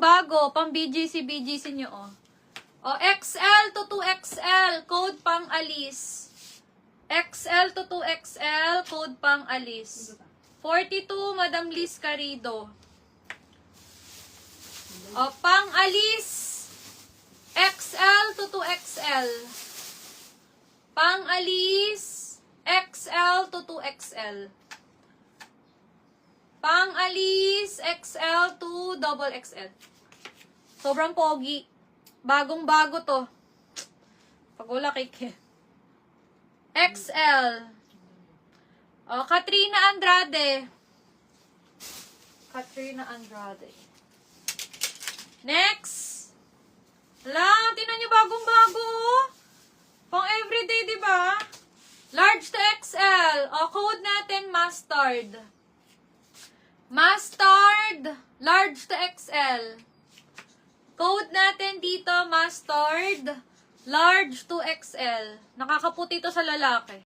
bago, pang BGC nyo, oh. O, XL to 2XL, code pang alis. XL to 2XL, code pang alis. 42, Madam Liz Carido. O, pang alis. XL to 2XL. Pang alis. XL to 2XL. Pang alis. XL to double XL. Sobrang pogi. Bagong-bago to. Pag wala kay XL. O, Katrina Andrade. Katrina Andrade. Next. Hala, tinan nyo bagong-bago. Pang everyday, di ba? Large to XL. O, code natin, mustard. Mustard. Large to XL. Code natin dito, mustard, large to XL. Nakakaputi to sa lalaki.